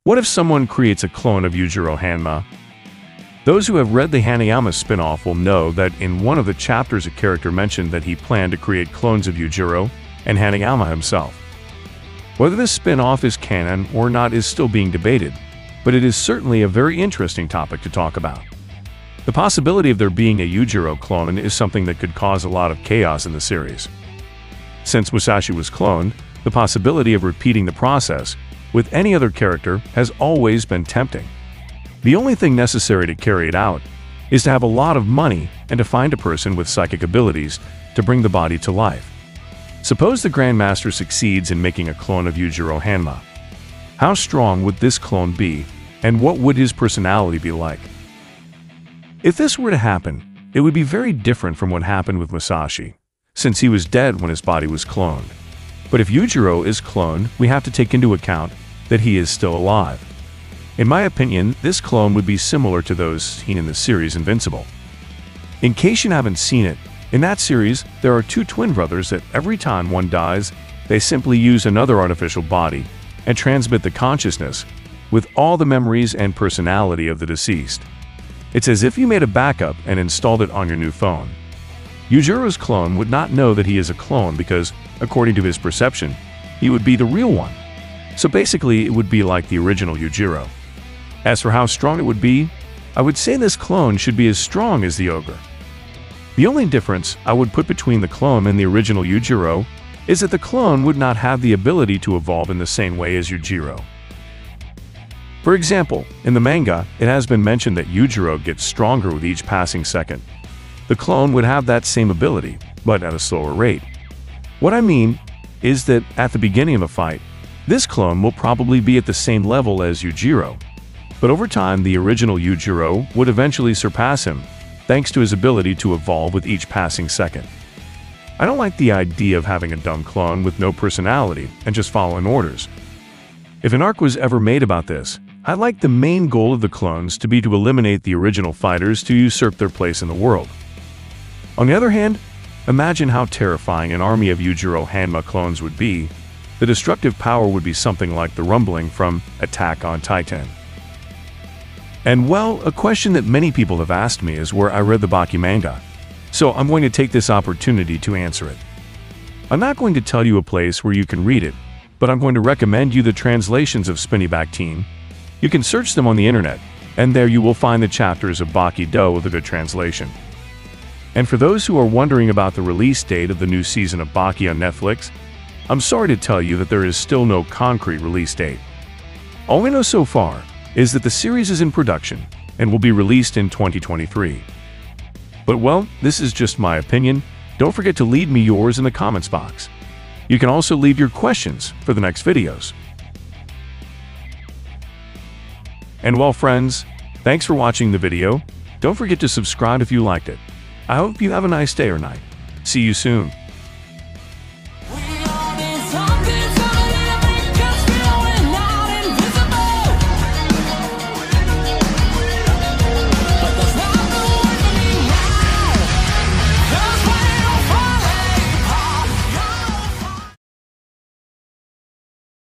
What if someone creates a clone of Yujiro Hanma? Those who have read the Hanayama spin-off will know that in one of the chapters a character mentioned that he planned to create clones of Yujiro and Hanayama himself. Whether this spin-off is canon or not is still being debated, but it is certainly a very interesting topic to talk about. The possibility of there being a Yujiro clone is something that could cause a lot of chaos in the series. Since Musashi was cloned, the possibility of repeating the process with any other character has always been tempting. The only thing necessary to carry it out is to have a lot of money and to find a person with psychic abilities to bring the body to life. Suppose the Grandmaster succeeds in making a clone of Yujiro Hanma. How strong would this clone be, and what would his personality be like? If this were to happen, it would be very different from what happened with Musashi, since he was dead when his body was cloned. But if Yujiro is cloned, we have to take into account that he is still alive. In my opinion, this clone would be similar to those seen in the series Invincible. In case you haven't seen it, in that series, there are two twin brothers that every time one dies, they simply use another artificial body and transmit the consciousness with all the memories and personality of the deceased. It's as if you made a backup and installed it on your new phone. Yujiro's clone would not know that he is a clone because, according to his perception, he would be the real one. So basically, it would be like the original Yujiro. As for how strong it would be, I would say this clone should be as strong as the ogre. The only difference I would put between the clone and the original Yujiro is that the clone would not have the ability to evolve in the same way as Yujiro. For example, in the manga, it has been mentioned that Yujiro gets stronger with each passing second. The clone would have that same ability, but at a slower rate. What I mean is that at the beginning of a fight, this clone will probably be at the same level as Yujiro, but over time the original Yujiro would eventually surpass him, thanks to his ability to evolve with each passing second. I don't like the idea of having a dumb clone with no personality and just following orders. If an arc was ever made about this, I'd like the main goal of the clones to be to eliminate the original fighters to usurp their place in the world. On the other hand, imagine how terrifying an army of Yujiro Hanma clones would be. The destructive power would be something like the rumbling from Attack on Titan. And well, a question that many people have asked me is where I read the Baki manga, so I'm going to take this opportunity to answer it. I'm not going to tell you a place where you can read it, but I'm going to recommend you the translations of Spinnyback Team. You can search them on the internet, and there you will find the chapters of Baki Do with a good translation. And for those who are wondering about the release date of the new season of Baki on Netflix, I'm sorry to tell you that there is still no concrete release date. All we know so far is that the series is in production and will be released in 2023. But well, this is just my opinion. Don't forget to leave me yours in the comments box. You can also leave your questions for the next videos. And well friends, thanks for watching the video. Don't forget to subscribe if you liked it. I hope you have a nice day or night. See you soon.